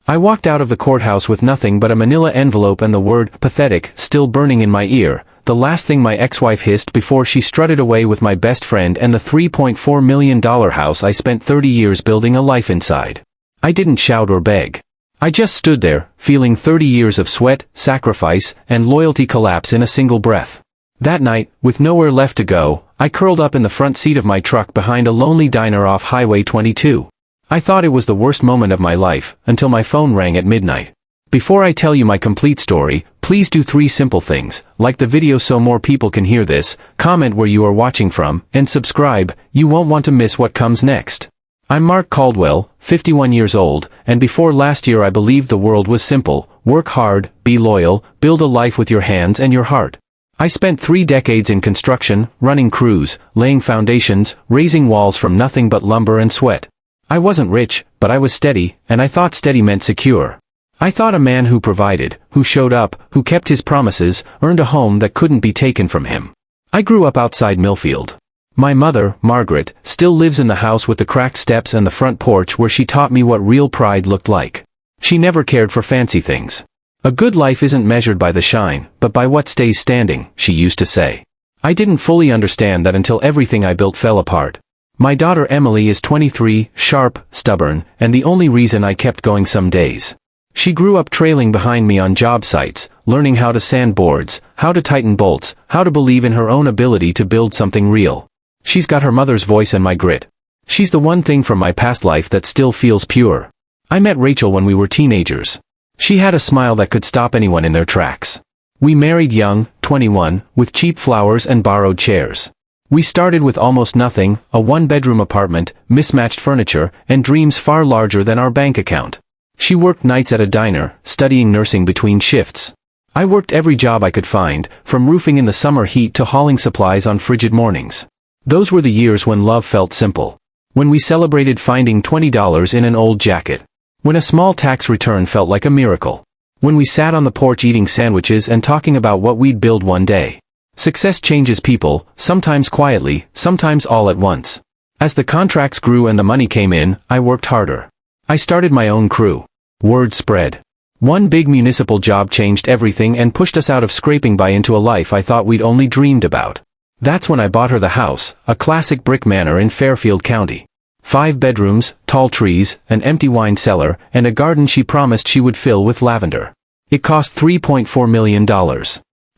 I walked out of the courthouse with nothing but a manila envelope and the word pathetic still burning in my ear, the last thing my ex-wife hissed before she strutted away with my best friend and the $3.4 million house I spent 30 years building a life inside. I didn't shout or beg. I just stood there, feeling 30 years of sweat, sacrifice, and loyalty collapse in a single breath. That night, with nowhere left to go, I curled up in the front seat of my truck behind a lonely diner off Highway 22. I thought it was the worst moment of my life, until my phone rang at midnight. Before I tell you my complete story, please do 3 simple things: like the video so more people can hear this, comment where you are watching from, and subscribe. You won't want to miss what comes next. I'm Mark Caldwell, 51 years old, and before last year I believed the world was simple: work hard, be loyal, build a life with your hands and your heart. I spent 3 decades in construction, running crews, laying foundations, raising walls from nothing but lumber and sweat. I wasn't rich, but I was steady, and I thought steady meant secure. I thought a man who provided, who showed up, who kept his promises, earned a home that couldn't be taken from him. I grew up outside Millfield. My mother, Margaret, still lives in the house with the cracked steps and the front porch where she taught me what real pride looked like. She never cared for fancy things. A good life isn't measured by the shine, but by what stays standing, she used to say. I didn't fully understand that until everything I built fell apart. My daughter Emily is 23, sharp, stubborn, and the only reason I kept going some days. She grew up trailing behind me on job sites, learning how to sand boards, how to tighten bolts, how to believe in her own ability to build something real. She's got her mother's voice and my grit. She's the one thing from my past life that still feels pure. I met Rachel when we were teenagers. She had a smile that could stop anyone in their tracks. We married young, 21, with cheap flowers and borrowed chairs. We started with almost nothing, a 1-bedroom apartment, mismatched furniture, and dreams far larger than our bank account. She worked nights at a diner, studying nursing between shifts. I worked every job I could find, from roofing in the summer heat to hauling supplies on frigid mornings. Those were the years when love felt simple. When we celebrated finding $20 in an old jacket. When a small tax return felt like a miracle. When we sat on the porch eating sandwiches and talking about what we'd build one day. Success changes people, sometimes quietly, sometimes all at once. As the contracts grew and the money came in, I worked harder. I started my own crew. Word spread. One big municipal job changed everything and pushed us out of scraping by into a life I thought we'd only dreamed about. That's when I bought her the house, a classic brick manor in Fairfield County. 5 bedrooms, tall trees, an empty wine cellar, and a garden she promised she would fill with lavender. It cost $3.4 million.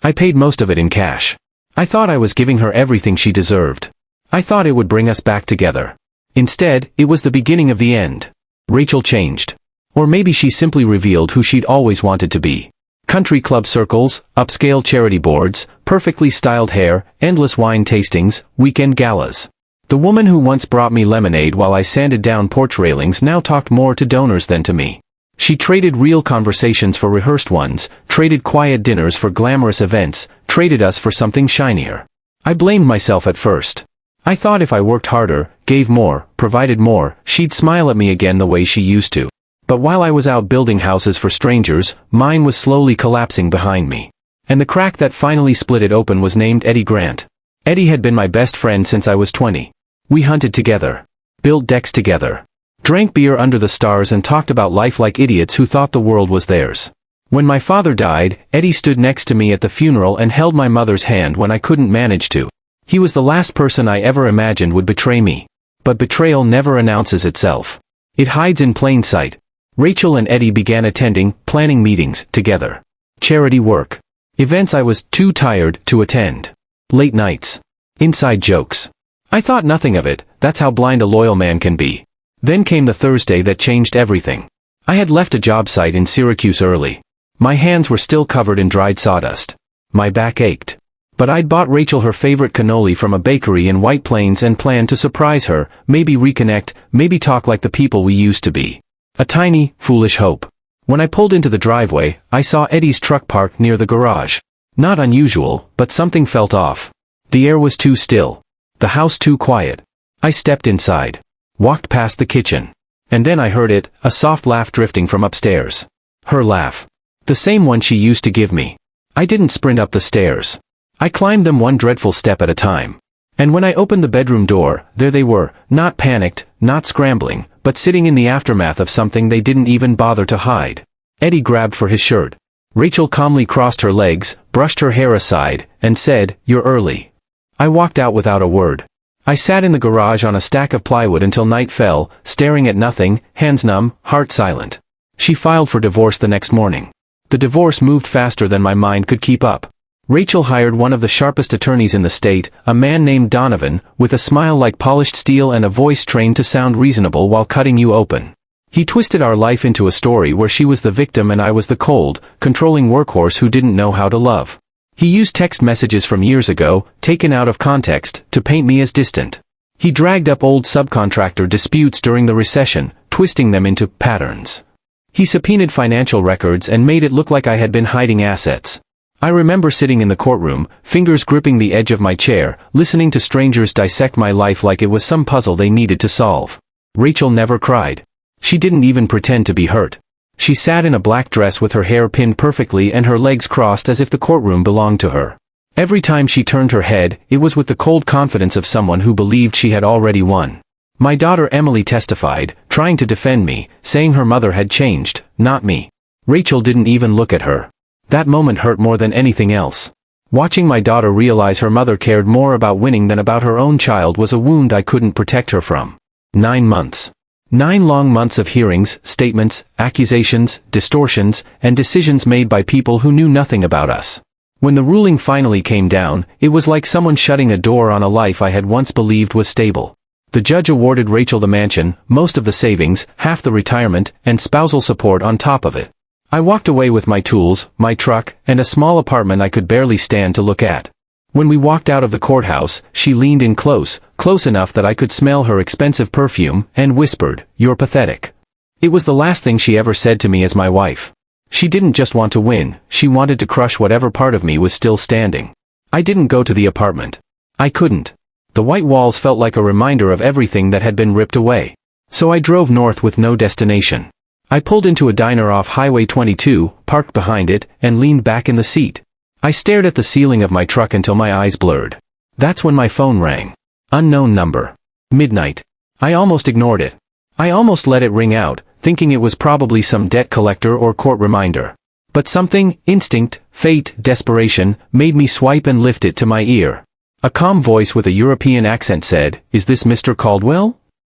I paid most of it in cash. I thought I was giving her everything she deserved. I thought it would bring us back together. Instead, it was the beginning of the end. Rachel changed. Or maybe she simply revealed who she'd always wanted to be. Country club circles, upscale charity boards, perfectly styled hair, endless wine tastings, weekend galas. The woman who once brought me lemonade while I sanded down porch railings now talked more to donors than to me. She traded real conversations for rehearsed ones, traded quiet dinners for glamorous events, traded us for something shinier. I blamed myself at first. I thought if I worked harder, gave more, provided more, she'd smile at me again the way she used to. But while I was out building houses for strangers, mine was slowly collapsing behind me. And the crack that finally split it open was named Eddie Grant. Eddie had been my best friend since I was 20. We hunted together. Built decks together. Drank beer under the stars and talked about life like idiots who thought the world was theirs. When my father died, Eddie stood next to me at the funeral and held my mother's hand when I couldn't manage to. He was the last person I ever imagined would betray me. But betrayal never announces itself. It hides in plain sight. Rachel and Eddie began attending, planning meetings, together. Charity work. Events I was too tired to attend. Late nights. Inside jokes. I thought nothing of it, that's how blind a loyal man can be. Then came the Thursday that changed everything. I had left a job site in Syracuse early. My hands were still covered in dried sawdust. My back ached. But I'd bought Rachel her favorite cannoli from a bakery in White Plains and planned to surprise her, maybe reconnect, maybe talk like the people we used to be. A tiny, foolish hope. When I pulled into the driveway, I saw Eddie's truck parked near the garage. Not unusual, but something felt off. The air was too still. The house too quiet. I stepped inside. Walked past the kitchen. And then I heard it, a soft laugh drifting from upstairs. Her laugh. The same one she used to give me. I didn't sprint up the stairs. I climbed them one dreadful step at a time. And when I opened the bedroom door, there they were, not panicked, not scrambling, but sitting in the aftermath of something they didn't even bother to hide. Eddie grabbed for his shirt. Rachel calmly crossed her legs, brushed her hair aside, and said, "You're early." I walked out without a word. I sat in the garage on a stack of plywood until night fell, staring at nothing, hands numb, heart silent. She filed for divorce the next morning. The divorce moved faster than my mind could keep up. Rachel hired one of the sharpest attorneys in the state, a man named Donovan, with a smile like polished steel and a voice trained to sound reasonable while cutting you open. He twisted our life into a story where she was the victim and I was the cold, controlling workhorse who didn't know how to love. He used text messages from years ago, taken out of context, to paint me as distant. He dragged up old subcontractor disputes during the recession, twisting them into patterns. He subpoenaed financial records and made it look like I had been hiding assets. I remember sitting in the courtroom, fingers gripping the edge of my chair, listening to strangers dissect my life like it was some puzzle they needed to solve. Rachel never cried. She didn't even pretend to be hurt. She sat in a black dress with her hair pinned perfectly and her legs crossed as if the courtroom belonged to her. Every time she turned her head, it was with the cold confidence of someone who believed she had already won. My daughter Emily testified, trying to defend me, saying her mother had changed, not me. Rachel didn't even look at her. That moment hurt more than anything else. Watching my daughter realize her mother cared more about winning than about her own child was a wound I couldn't protect her from. 9 months. 9 long months of hearings, statements, accusations, distortions, and decisions made by people who knew nothing about us. When the ruling finally came down, it was like someone shutting a door on a life I had once believed was stable. The judge awarded Rachel the mansion, most of the savings, half the retirement, and spousal support on top of it. I walked away with my tools, my truck, and a small apartment I could barely stand to look at. When we walked out of the courthouse, she leaned in close enough that I could smell her expensive perfume, and whispered, "You're pathetic." It was the last thing she ever said to me as my wife. She didn't just want to win, she wanted to crush whatever part of me was still standing. I didn't go to the apartment. I couldn't. The white walls felt like a reminder of everything that had been ripped away. So I drove north with no destination. I pulled into a diner off Highway 22, parked behind it, and leaned back in the seat. I stared at the ceiling of my truck until my eyes blurred. That's when my phone rang. Unknown number. Midnight. I almost ignored it. I almost let it ring out, thinking it was probably some debt collector or court reminder. But something, instinct, fate, desperation, made me swipe and lift it to my ear. A calm voice with a European accent said, "Is this Mr. Caldwell?"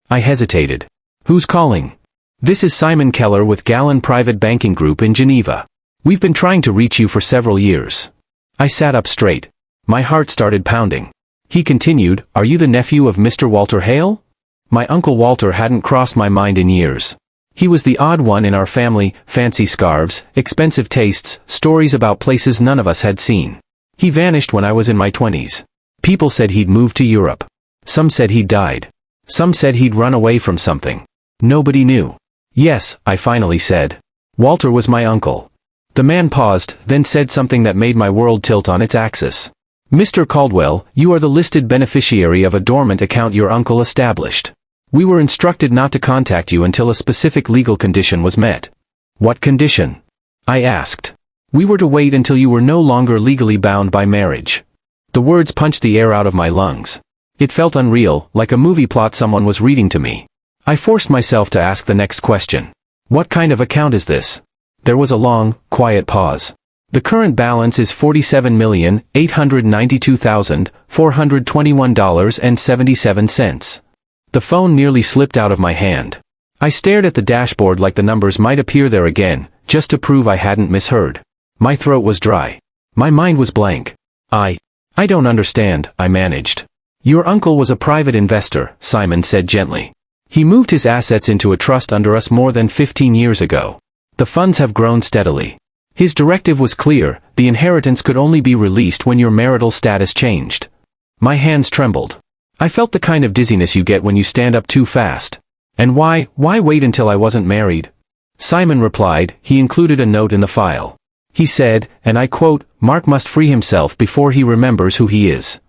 I hesitated. "Who's calling?" "This is Simon Keller with Gallon Private Banking Group in Geneva. We've been trying to reach you for several years." I sat up straight. My heart started pounding. He continued, "Are you the nephew of Mr. Walter Hale?" My Uncle Walter hadn't crossed my mind in years. He was the odd one in our family, fancy scarves, expensive tastes, stories about places none of us had seen. He vanished when I was in my 20s. People said he'd moved to Europe. Some said he'd died. Some said he'd run away from something. Nobody knew. "Yes," I finally said. "Walter was my uncle." The man paused, then said something that made my world tilt on its axis. "Mr. Caldwell, you are the listed beneficiary of a dormant account your uncle established. We were instructed not to contact you until a specific legal condition was met." "What condition?" I asked. "We were to wait until you were no longer legally bound by marriage." The words punched the air out of my lungs. It felt unreal, like a movie plot someone was reading to me. I forced myself to ask the next question. "What kind of account is this?" There was a long, quiet pause. "The current balance is $47,892,421.77. The phone nearly slipped out of my hand. I stared at the dashboard like the numbers might appear there again, just to prove I hadn't misheard. My throat was dry. My mind was blank. I don't understand," I managed. "Your uncle was a private investor," Simon said gently. "He moved his assets into a trust under us more than 15 years ago. The funds have grown steadily. His directive was clear, the inheritance could only be released when your marital status changed." My hands trembled. I felt the kind of dizziness you get when you stand up too fast. "And why wait until I wasn't married?" Simon replied, he included a note in the file. He said, and I quote, "Mark must free himself before he remembers who he is."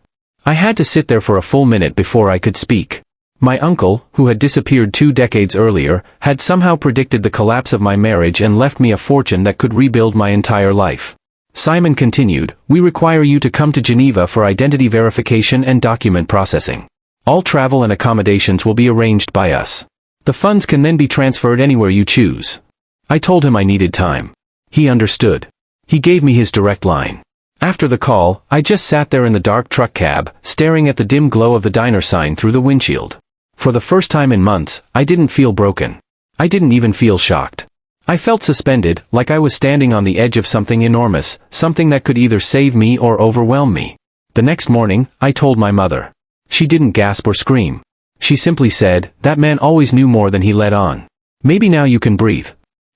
I had to sit there for a full minute before I could speak. My uncle, who had disappeared 2 decades earlier, had somehow predicted the collapse of my marriage and left me a fortune that could rebuild my entire life. Simon continued, "We require you to come to Geneva for identity verification and document processing. All travel and accommodations will be arranged by us." The funds can then be transferred anywhere you choose. I told him I needed time. He understood. He gave me his direct line. After the call, I just sat there in the dark truck cab, staring at the dim glow of the diner sign through the windshield. For the first time in months, I didn't feel broken. I didn't even feel shocked. I felt suspended, like I was standing on the edge of something enormous, something that could either save me or overwhelm me. The next morning, I told my mother. She didn't gasp or scream. She simply said, "That man always knew more than he let on. Maybe now you can breathe."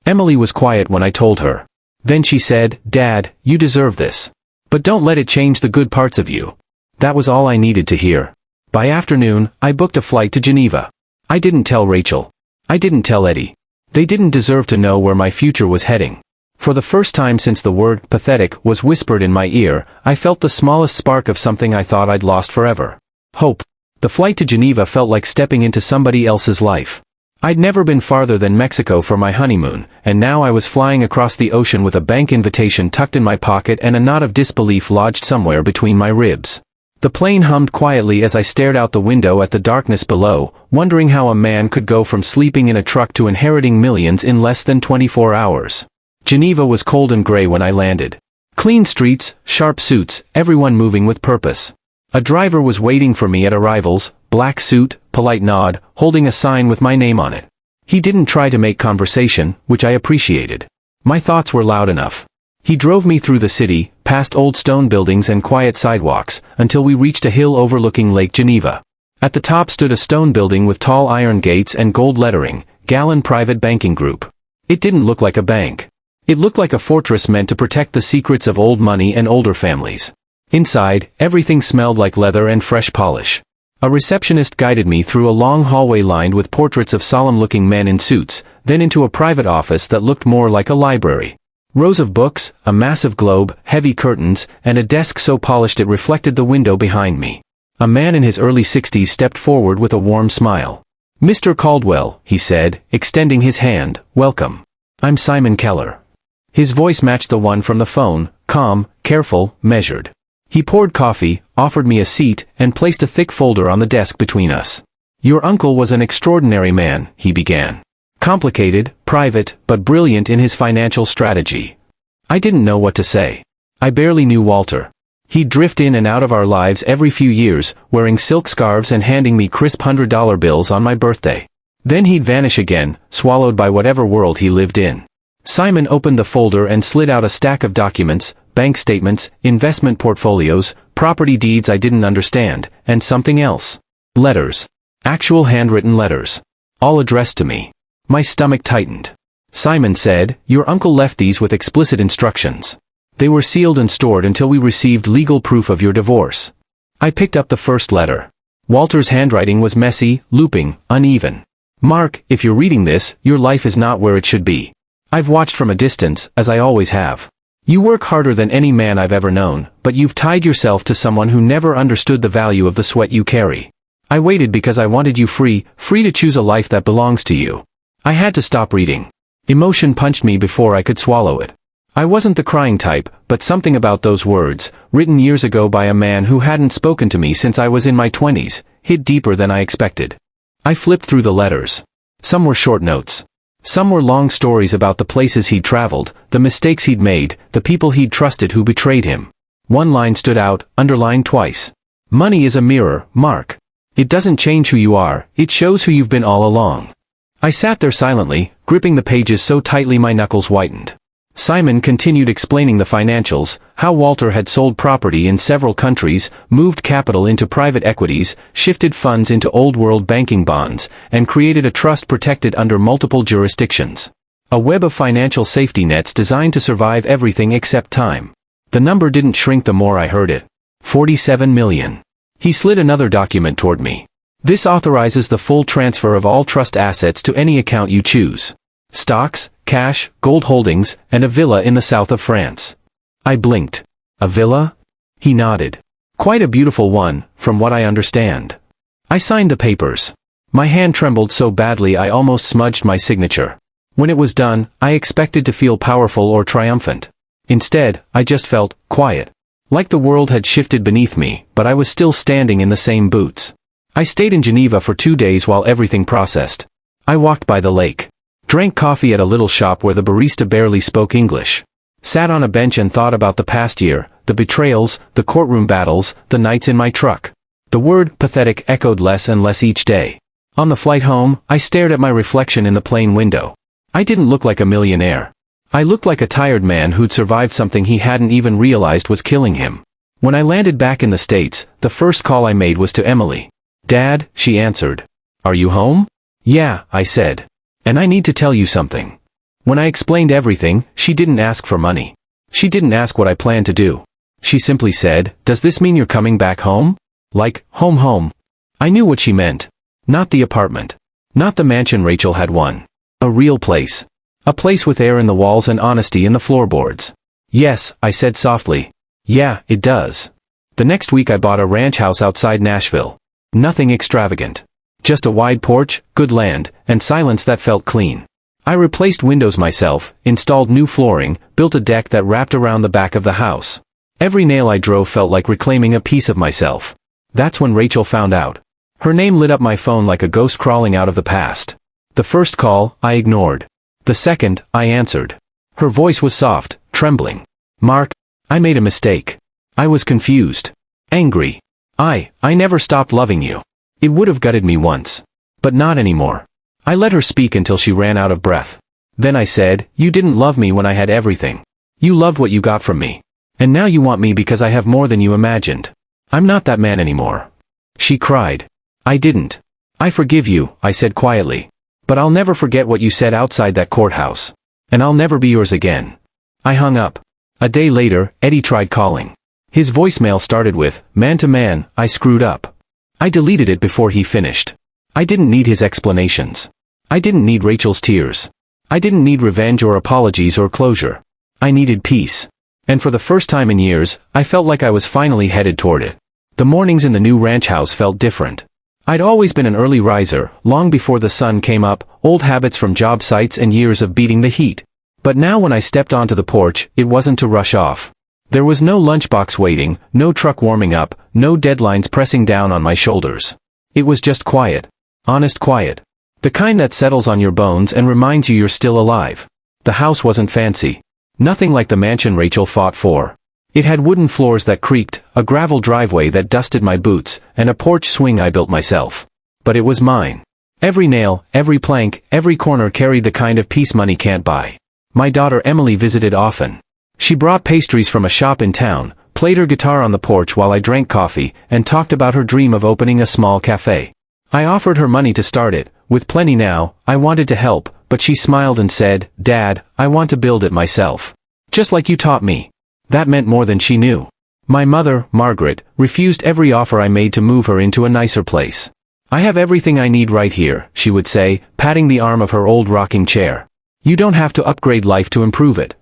Emily was quiet when I told her. Then she said, "Dad, you deserve this. But don't let it change the good parts of you." That was all I needed to hear. By afternoon, I booked a flight to Geneva. I didn't tell Rachel. I didn't tell Eddie. They didn't deserve to know where my future was heading. For the first time since the word pathetic was whispered in my ear, I felt the smallest spark of something I thought I'd lost forever. Hope. The flight to Geneva felt like stepping into somebody else's life. I'd never been farther than Mexico for my honeymoon, and now I was flying across the ocean with a bank invitation tucked in my pocket and a knot of disbelief lodged somewhere between my ribs. The plane hummed quietly as I stared out the window at the darkness below, wondering how a man could go from sleeping in a truck to inheriting millions in less than 24 hours. Geneva was cold and gray when I landed. Clean streets, sharp suits, everyone moving with purpose. A driver was waiting for me at arrivals, black suit, polite nod, holding a sign with my name on it. He didn't try to make conversation, which I appreciated. My thoughts were loud enough. He drove me through the city, past old stone buildings and quiet sidewalks, until we reached a hill overlooking Lake Geneva. At the top stood a stone building with tall iron gates and gold lettering, Gallon Private Banking Group. It didn't look like a bank. It looked like a fortress meant to protect the secrets of old money and older families. Inside, everything smelled like leather and fresh polish. A receptionist guided me through a long hallway lined with portraits of solemn-looking men in suits, then into a private office that looked more like a library. Rows of books, a massive globe, heavy curtains, and a desk so polished it reflected the window behind me. A man in his early 60s stepped forward with a warm smile. "Mr. Caldwell," he said, extending his hand, "welcome. I'm Simon Keller." His voice matched the one from the phone, calm, careful, measured. He poured coffee, offered me a seat, and placed a thick folder on the desk between us. "Your uncle was an extraordinary man," he began. "Complicated, private, but brilliant in his financial strategy." I didn't know what to say. I barely knew Walter. He'd drift in and out of our lives every few years, wearing silk scarves and handing me crisp $100 bills on my birthday. Then he'd vanish again, swallowed by whatever world he lived in. Simon opened the folder and slid out a stack of documents, bank statements, investment portfolios, property deeds I didn't understand, and something else. Letters. Actual handwritten letters. All addressed to me. My stomach tightened. Simon said, "Your uncle left these with explicit instructions. They were sealed and stored until we received legal proof of your divorce." I picked up the first letter. Walter's handwriting was messy, looping, uneven. "Mark, if you're reading this, your life is not where it should be. I've watched from a distance, as I always have. You work harder than any man I've ever known, but you've tied yourself to someone who never understood the value of the sweat you carry. I waited because I wanted you free to choose a life that belongs to you." I had to stop reading. Emotion punched me before I could swallow it. I wasn't the crying type, but something about those words, written years ago by a man who hadn't spoken to me since I was in my 20s, hit deeper than I expected. I flipped through the letters. Some were short notes. Some were long stories about the places he'd traveled, the mistakes he'd made, the people he'd trusted who betrayed him. One line stood out, underlined twice. "Money is a mirror, Mark. It doesn't change who you are, it shows who you've been all along." I sat there silently, gripping the pages so tightly my knuckles whitened. Simon continued explaining the financials, how Walter had sold property in several countries, moved capital into private equities, shifted funds into old-world banking bonds, and created a trust protected under multiple jurisdictions. A web of financial safety nets designed to survive everything except time. The number didn't shrink the more I heard it. 47 million. He slid another document toward me. "This authorizes the full transfer of all trust assets to any account you choose. Stocks, cash, gold holdings, and a villa in the south of France." I blinked. "A villa?" He nodded. "Quite a beautiful one, from what I understand." I signed the papers. My hand trembled so badly I almost smudged my signature. When it was done, I expected to feel powerful or triumphant. Instead, I just felt quiet. Like the world had shifted beneath me, but I was still standing in the same boots. I stayed in Geneva for 2 days while everything processed. I walked by the lake. Drank coffee at a little shop where the barista barely spoke English. Sat on a bench and thought about the past year, the betrayals, the courtroom battles, the nights in my truck. The word pathetic echoed less and less each day. On the flight home, I stared at my reflection in the plane window. I didn't look like a millionaire. I looked like a tired man who'd survived something he hadn't even realized was killing him. When I landed back in the States, the first call I made was to Emily. "Dad," she answered. "Are you home?" "Yeah," I said. "And I need to tell you something." When I explained everything, she didn't ask for money. She didn't ask what I planned to do. She simply said, "Does this mean you're coming back home?" Like, home. I knew what she meant. Not the apartment. Not the mansion Rachel had won. A real place. A place with air in the walls and honesty in the floorboards. "Yes," I said softly. "Yeah, it does." The next week I bought a ranch house outside Nashville. Nothing extravagant. Just a wide porch, good land, and silence that felt clean. I replaced windows myself, installed new flooring, built a deck that wrapped around the back of the house. Every nail I drove felt like reclaiming a piece of myself. That's when Rachel found out. Her name lit up my phone like a ghost crawling out of the past. The first call, I ignored. The second, I answered. Her voice was soft, trembling. "Mark, I made a mistake. I was confused. Angry. I never stopped loving you. It would have gutted me once. But not anymore." I let her speak until she ran out of breath. Then I said, "You didn't love me when I had everything. You loved what you got from me. And now you want me because I have more than you imagined. I'm not that man anymore." She cried. "I didn't. I forgive you," I said quietly. "But I'll never forget what you said outside that courthouse. And I'll never be yours again." I hung up. A day later, Eddie tried calling. His voicemail started with, "Man to man, I screwed up." I deleted it before he finished. I didn't need his explanations. I didn't need Rachel's tears. I didn't need revenge or apologies or closure. I needed peace. And for the first time in years, I felt like I was finally headed toward it. The mornings in the new ranch house felt different. I'd always been an early riser, long before the sun came up, old habits from job sites and years of beating the heat. But now when I stepped onto the porch, it wasn't to rush off. There was no lunchbox waiting, no truck warming up, no deadlines pressing down on my shoulders. It was just quiet. Honest quiet. The kind that settles on your bones and reminds you you're still alive. The house wasn't fancy. Nothing like the mansion Rachel fought for. It had wooden floors that creaked, a gravel driveway that dusted my boots, and a porch swing I built myself. But it was mine. Every nail, every plank, every corner carried the kind of peace money can't buy. My daughter Emily visited often. She brought pastries from a shop in town, played her guitar on the porch while I drank coffee, and talked about her dream of opening a small cafe. I offered her money to start it. With plenty now, I wanted to help, but she smiled and said, "Dad, I want to build it myself. Just like you taught me." That meant more than she knew. My mother, Margaret, refused every offer I made to move her into a nicer place. "I have everything I need right here," she would say, patting the arm of her old rocking chair. "You don't have to upgrade life to improve it."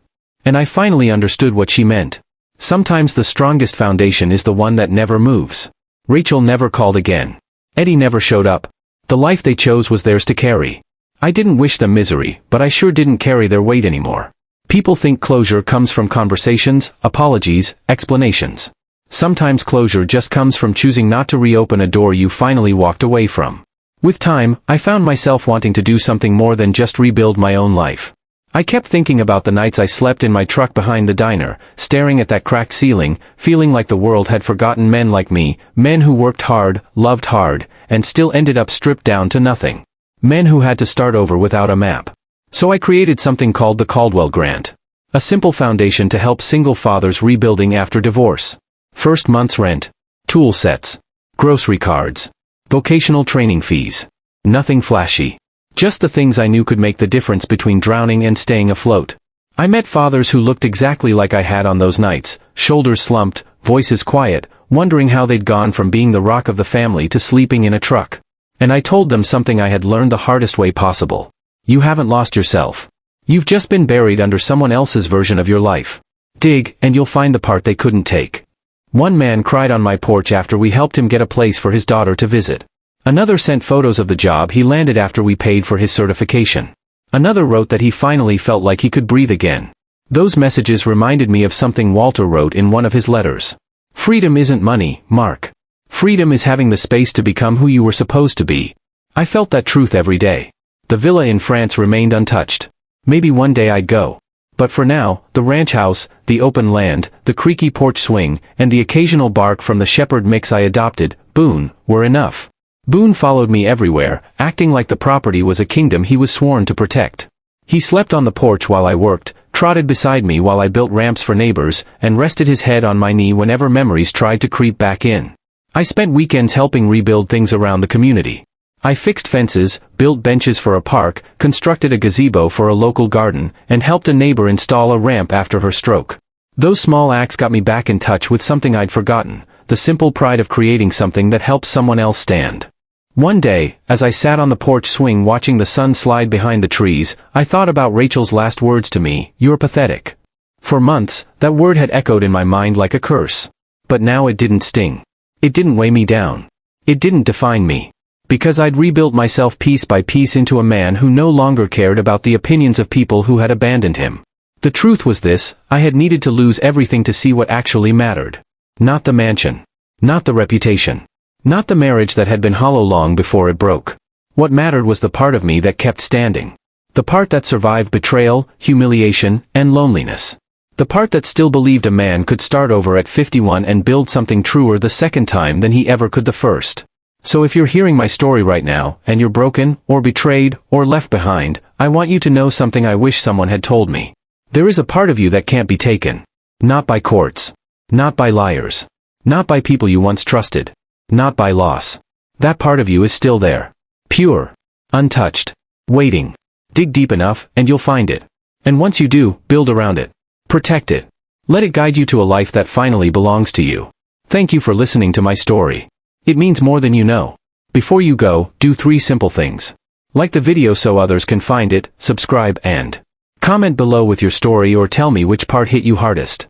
And I finally understood what she meant. Sometimes the strongest foundation is the one that never moves. Rachel never called again. Eddie never showed up. The life they chose was theirs to carry. I didn't wish them misery, but I sure didn't carry their weight anymore. People think closure comes from conversations, apologies, explanations. Sometimes closure just comes from choosing not to reopen a door you finally walked away from. With time, I found myself wanting to do something more than just rebuild my own life. I kept thinking about the nights I slept in my truck behind the diner, staring at that cracked ceiling, feeling like the world had forgotten men like me, men who worked hard, loved hard, and still ended up stripped down to nothing. Men who had to start over without a map. So I created something called the Caldwell Grant. A simple foundation to help single fathers rebuilding after divorce. First month's rent. Tool sets. Grocery cards. Vocational training fees. Nothing flashy. Just the things I knew could make the difference between drowning and staying afloat. I met fathers who looked exactly like I had on those nights, shoulders slumped, voices quiet, wondering how they'd gone from being the rock of the family to sleeping in a truck. And I told them something I had learned the hardest way possible. You haven't lost yourself. You've just been buried under someone else's version of your life. Dig, and you'll find the part they couldn't take. One man cried on my porch after we helped him get a place for his daughter to visit. Another sent photos of the job he landed after we paid for his certification. Another wrote that he finally felt like he could breathe again. Those messages reminded me of something Walter wrote in one of his letters. "Freedom isn't money, Mark. Freedom is having the space to become who you were supposed to be." I felt that truth every day. The villa in France remained untouched. Maybe one day I'd go. But for now, the ranch house, the open land, the creaky porch swing, and the occasional bark from the shepherd mix I adopted, Boone, were enough. Boone followed me everywhere, acting like the property was a kingdom he was sworn to protect. He slept on the porch while I worked, trotted beside me while I built ramps for neighbors, and rested his head on my knee whenever memories tried to creep back in. I spent weekends helping rebuild things around the community. I fixed fences, built benches for a park, constructed a gazebo for a local garden, and helped a neighbor install a ramp after her stroke. Those small acts got me back in touch with something I'd forgotten, the simple pride of creating something that helps someone else stand. One day, as I sat on the porch swing watching the sun slide behind the trees, I thought about Rachel's last words to me, "You're pathetic." For months, that word had echoed in my mind like a curse. But now it didn't sting. It didn't weigh me down. It didn't define me. Because I'd rebuilt myself piece by piece into a man who no longer cared about the opinions of people who had abandoned him. The truth was this: I had needed to lose everything to see what actually mattered. Not the mansion. Not the reputation. Not the marriage that had been hollow long before it broke. What mattered was the part of me that kept standing. The part that survived betrayal, humiliation, and loneliness. The part that still believed a man could start over at 51 and build something truer the second time than he ever could the first. So if you're hearing my story right now, and you're broken, or betrayed, or left behind, I want you to know something I wish someone had told me. There is a part of you that can't be taken. Not by courts. Not by liars. Not by people you once trusted. Not by loss. That part of you is still there. Pure. Untouched. Waiting. Dig deep enough, and you'll find it. And once you do, build around it. Protect it. Let it guide you to a life that finally belongs to you. Thank you for listening to my story. It means more than you know. Before you go, do 3 simple things. Like the video so others can find it, subscribe, and comment below with your story or tell me which part hit you hardest.